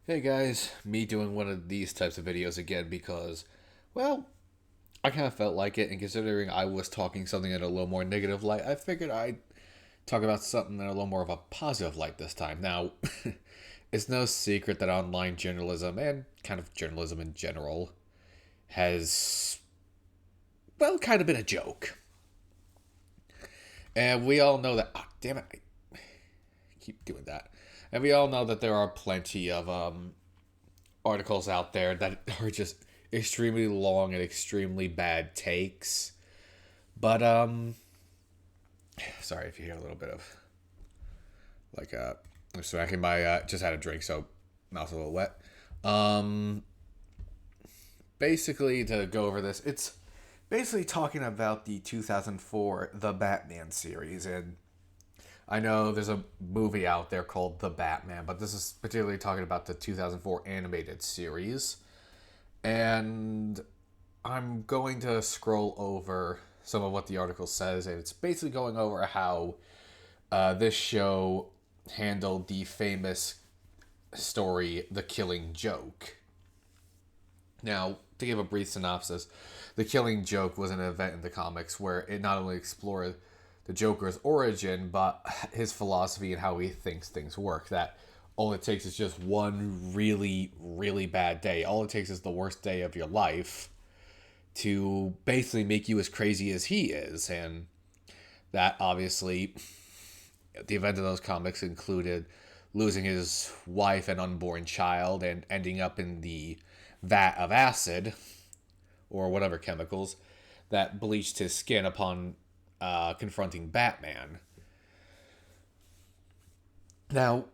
Hey guys, me doing one of these types of videos again because, well, I kind of felt like it, and considering I was talking something in a little more negative light, I figured I'd talk about something in a little more of a positive light this time. Now, it's no secret that online journalism and kind of journalism in general has, well, kind of been a joke. And we all know that, oh, damn it, I keep doing that. And we all know that there are plenty of articles out there that are just extremely long and extremely bad takes. But sorry if you hear a little bit of like I'm smacking my just had a drink, so mouth's a little wet. Um, basically to go over this, it's basically talking about the 2004 The Batman series, and I know there's a movie out there called The Batman, but this is particularly talking about the 2004 animated series. And I'm going to scroll over some of what the article says, and it's basically going over how this show handled the famous story, The Killing Joke. Now, to give a brief synopsis, The Killing Joke was an event in the comics where it not only explored the Joker's origin, but his philosophy and how he thinks things work. That all it takes is just one really, really bad day. All it takes is the worst day of your life to basically make you as crazy as he is. And that obviously, the event of those comics included losing his wife and unborn child and ending up in the vat of acid or whatever chemicals that bleached his skin upon confronting Batman. Now,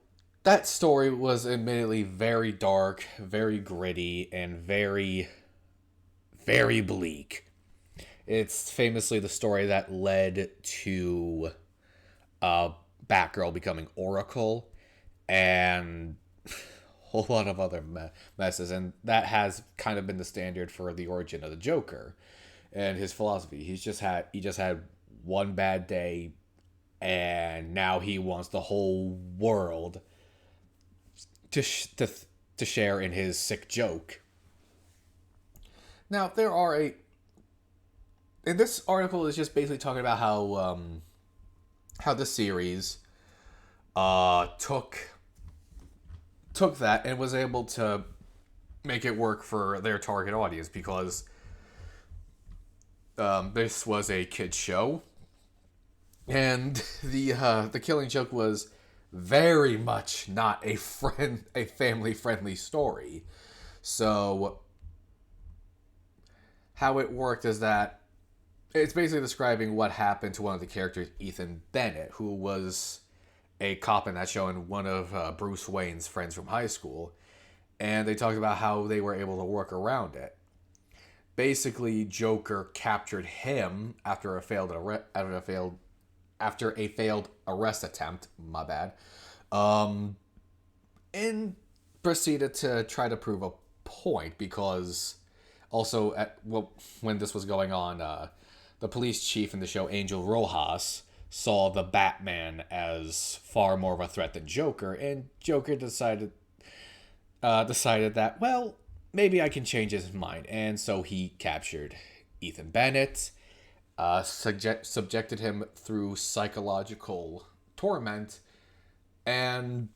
that story was admittedly very dark, very gritty, and very, very bleak. It's famously the story that led to uh, Batgirl becoming Oracle and a whole lot of other messes. And that has kind of been the standard for the origin of the Joker and his philosophy. He just had one bad day, and now he wants the whole world to to share in his sick joke. Now there are a and this article is just basically talking about how the series took that and was able to make it work for their target audience because this was a kids show, and the Killing Joke was very much not a family friendly story. So how it worked is that it's basically describing what happened to one of the characters, Ethan Bennett, who was a cop in that show and one of Bruce Wayne's friends from high school. And they talked about how they were able to work around it. Basically, Joker captured him after a failed arrest attempt. My bad. Um, and proceeded to try to prove a point because also when this was going on, the police chief in the show, Angel Rojas, saw the Batman as far more of a threat than Joker, and Joker decided that, well, maybe I can change his mind, and so he captured Ethan Bennett, subjected him through psychological torment, and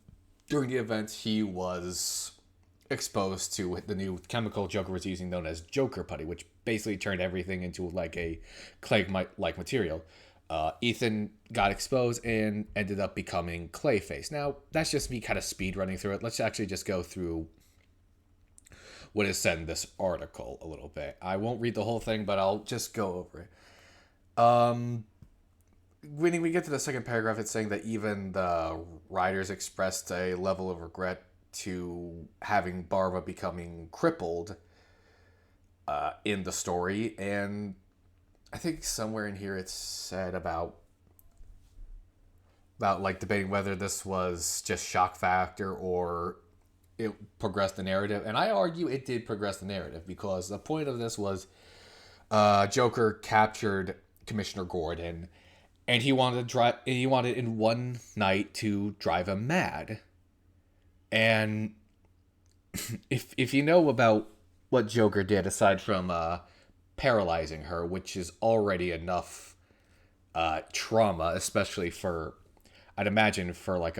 during the event, he was exposed to the new chemical Joker was using, known as Joker Putty, which basically turned everything into like a clay-like material. Ethan got exposed and ended up becoming Clayface. Now, that's just me kind of speed running through it. Let's actually just go through what is said in this article a little bit. I won't read the whole thing, but I'll just go over it. When we get to the second paragraph, it's saying that even the writers expressed a level of regret to having Barva becoming crippled in the story. And I think somewhere in here it's said about like debating whether this was just shock factor or it progressed the narrative. And I argue it did progress the narrative because the point of this was Joker captured Commissioner Gordon, and he wanted to drive. He wanted in one night to drive him mad, and if you know about what Joker did aside from paralyzing her, which is already enough trauma, especially for, I'd imagine, for like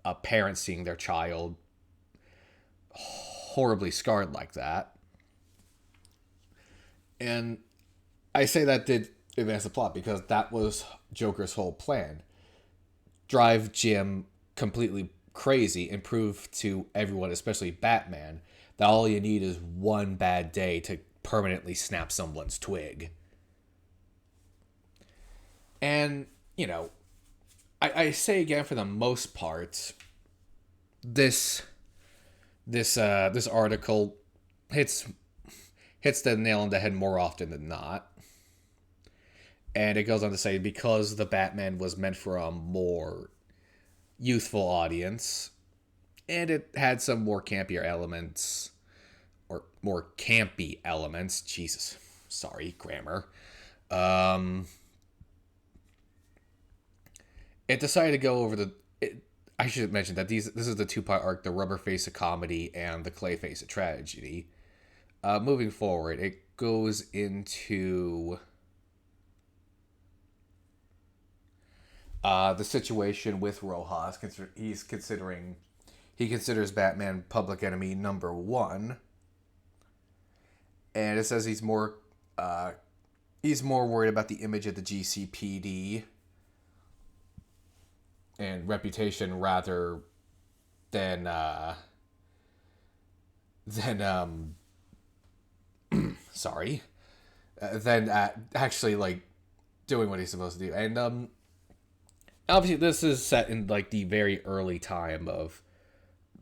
a parent seeing their child horribly scarred like that. And I say that did advance the plot because that was Joker's whole plan. Drive Jim completely crazy and prove to everyone, especially Batman, that all you need is one bad day to permanently snap someone's twig. And, I say again, for the most part, this this article hits the nail on the head more often than not. And it goes on to say because the Batman was meant for a more youthful audience, and it had some more campier elements, or more campy elements. Jesus, sorry, grammar. Um, it decided to go over the. I should mention that this is the two-part arc: the Rubber Face of comedy and the Clay Face of tragedy. Moving forward, it goes into the situation with Rojas. He considers Batman public enemy number one, and it says he's more worried about the image of the GCPD and reputation rather than than sorry than actually like doing what he's supposed to do. And obviously this is set in like the very early time of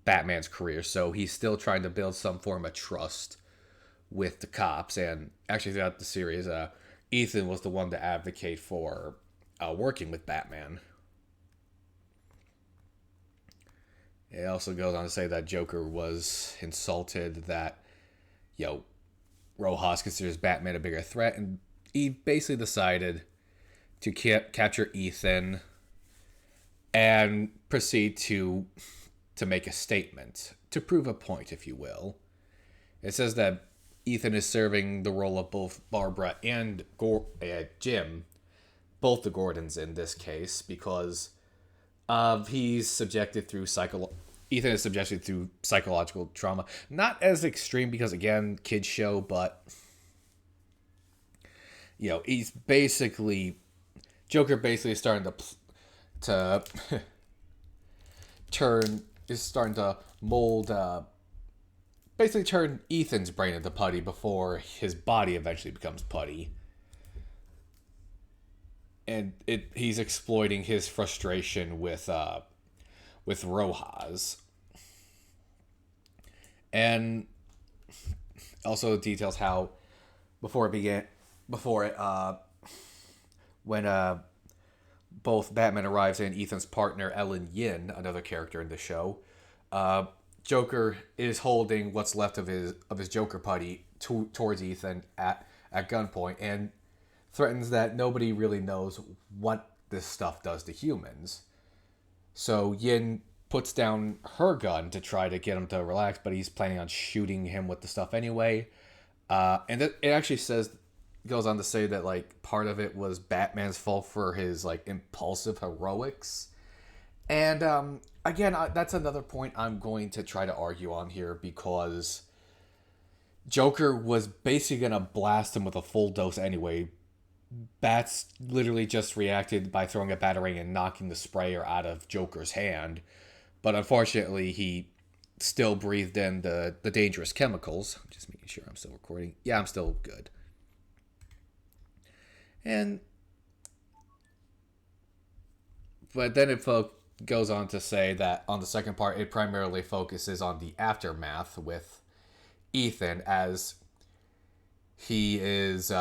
Batman's career, so he's still trying to build some form of trust with the cops. And actually throughout the series, Ethan was the one to advocate for working with Batman. It also goes on to say that Joker was insulted that, Rojas considers Batman a bigger threat, and he basically decided to capture Ethan and proceed to make a statement, to prove a point, if you will. It says that Ethan is serving the role of both Barbara and Jim, both the Gordons in this case, because he's subjected through Ethan is subjected through psychological trauma. Not as extreme because, again, kids show, but he's basically Joker basically starting to starting to mold, basically turn Ethan's brain into putty before his body eventually becomes putty. And he's exploiting his frustration with Rojas. And also details how when both Batman arrives and Ethan's partner Ellen Yin, another character in the show, Joker is holding what's left of his Joker putty towards Ethan at gunpoint and threatens that nobody really knows what this stuff does to humans. So Yin puts down her gun to try to get him to relax, but he's planning on shooting him with the stuff anyway. And it actually goes on to say that like part of it was Batman's fault for his like impulsive heroics. And again, that's another point I'm going to try to argue on here, because Joker was basically gonna blast him with a full dose anyway. Bats literally just reacted by throwing a batarang and knocking the sprayer out of Joker's hand. But unfortunately, he still breathed in the dangerous chemicals. I'm just making sure I'm still recording. Yeah, I'm still good. But then it goes on to say that on the second part, it primarily focuses on the aftermath with Ethan as he is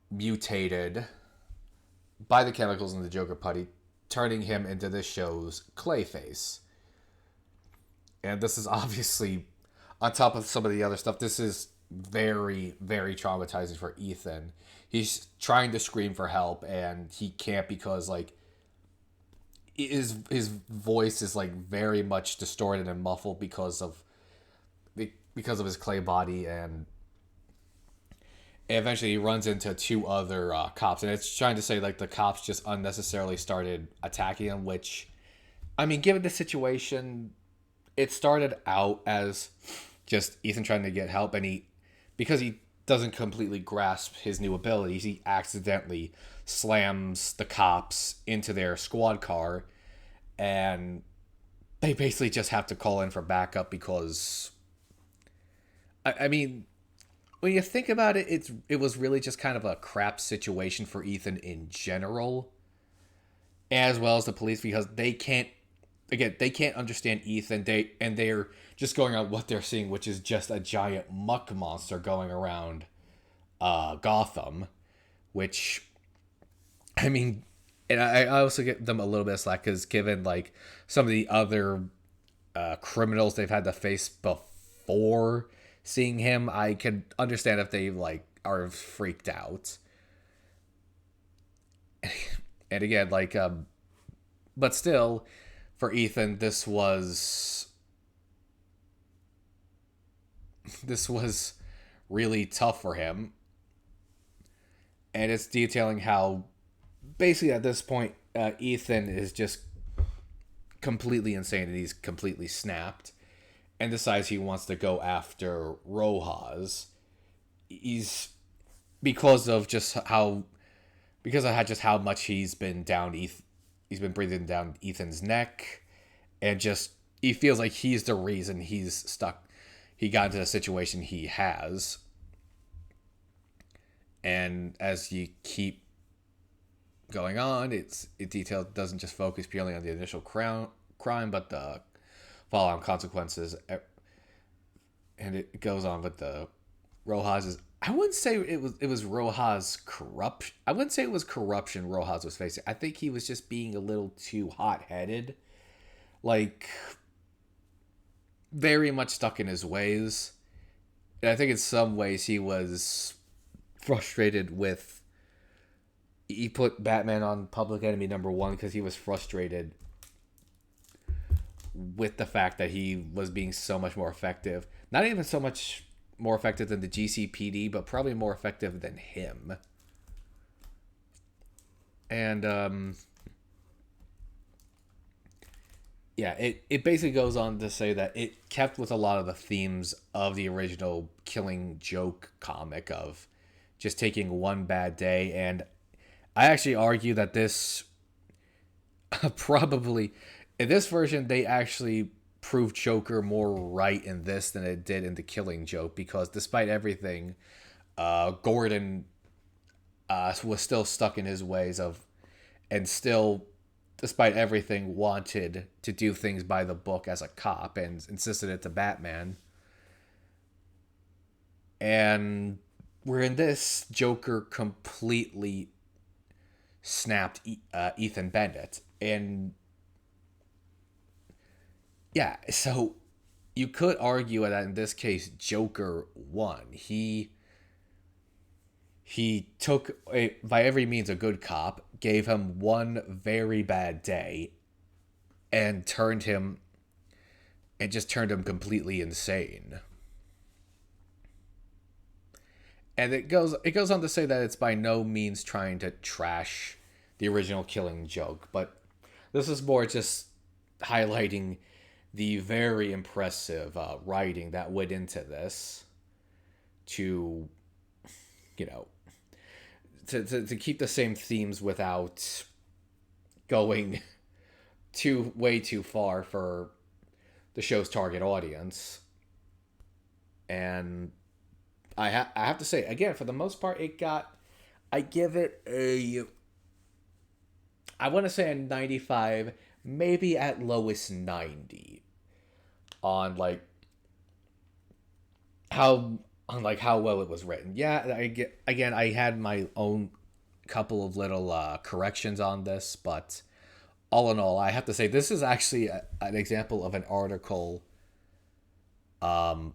mutated by the chemicals in the Joker putty, turning him into this show's Clayface. And this is obviously, on top of some of the other stuff, this is very, very traumatizing for Ethan. He's trying to scream for help, and he can't because, like, his voice is, like, very much distorted and muffled because of because of his clay body, and eventually he runs into two other cops, and it's trying to say like the cops just unnecessarily started attacking him, which, I mean, given the situation, it started out as just Ethan trying to get help, and because he doesn't completely grasp his new abilities, he accidentally slams the cops into their squad car, and they basically just have to call in for backup because, I mean, when you think about it, it was really just kind of a crap situation for Ethan in general, as well as the police, because they can't understand Ethan. They're just going on what they're seeing, which is just a giant muck monster going around Gotham, which, I mean, and I also give them a little bit of slack because given like some of the other criminals they've had to face before seeing him, I can understand if they like are freaked out. And again, like, but still, for Ethan, this was really tough for him, and it's detailing how basically at this point, Ethan is just completely insane and he's completely snapped, and decides he wants to go after Rojas. He's because of just how much he's been down. He's been breathing down Ethan's neck, and just he feels like he's the reason he's stuck. He got into the situation he has, and as you keep going on, it detailed doesn't just focus purely on the initial crime, but the follow-on consequences, and it goes on with the Rojas's. I wouldn't say it was Rojas corruption. I wouldn't say it was corruption Rojas was facing. I think he was just being a little too hot-headed, like very much stuck in his ways. And I think in some ways he was frustrated with. He put Batman on public enemy number one because he was frustrated with the fact that he was being so much more effective. Not even so much more effective than the GCPD, but probably more effective than him. And yeah, it basically goes on to say that it kept with a lot of the themes of the original Killing Joke comic of just taking one bad day. And I actually argue that this probably, in this version, they actually proved Joker more right in this than it did in the Killing Joke, because despite everything, Gordon was still stuck in his ways and still, despite everything, wanted to do things by the book as a cop and insisted it to Batman. And where in this, Joker completely snapped Ethan Bennett. And yeah, so you could argue that in this case, Joker won. He took, by every means, a good cop, gave him one very bad day, and just turned him completely insane. And it goes on to say that it's by no means trying to trash the original Killing Joke, but this is more just highlighting the very impressive writing that went into this to, to keep the same themes without going way too far for the show's target audience. And I have to say, again, for the most part, I give it I want to say a 95, maybe at lowest 90 on how well it was written. Yeah, I had my own couple of little corrections on this, but all in all, I have to say this is actually an example of an article that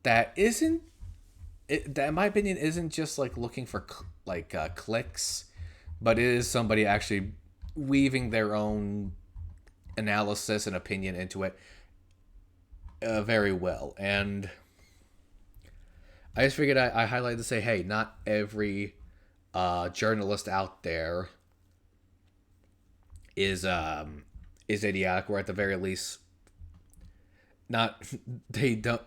that in my opinion isn't just like looking for clicks, but it is somebody actually weaving their own analysis and opinion into it. very well. And I just figured I highlighted to say, hey, not every journalist out there is idiotic, or at the very least, not they don't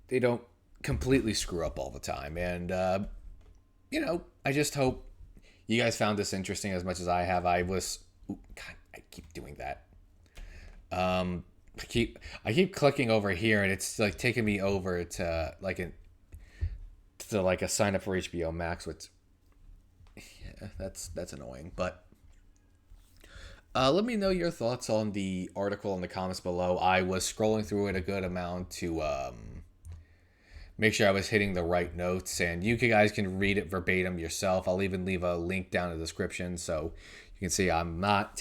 they don't completely screw up all the time. And I just hope you guys found this interesting as much as I have. God, I keep doing that. I keep clicking over here, and it's like taking me over to like a sign up for HBO Max, which yeah, that's annoying. But let me know your thoughts on the article in the comments below. I was scrolling through it a good amount to make sure I was hitting the right notes, and you guys can read it verbatim yourself. I'll even leave a link down in the description so you can see I'm not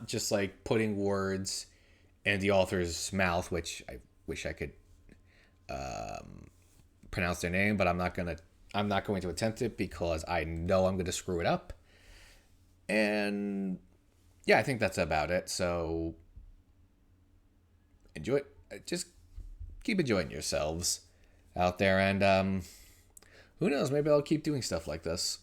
just like putting words in the author's mouth, which I wish I could pronounce their name, but I'm not going to attempt it because I know I'm going to screw it up. And yeah, I think that's about it. So enjoy it. Just keep enjoying yourselves out there, and who knows, maybe I'll keep doing stuff like this.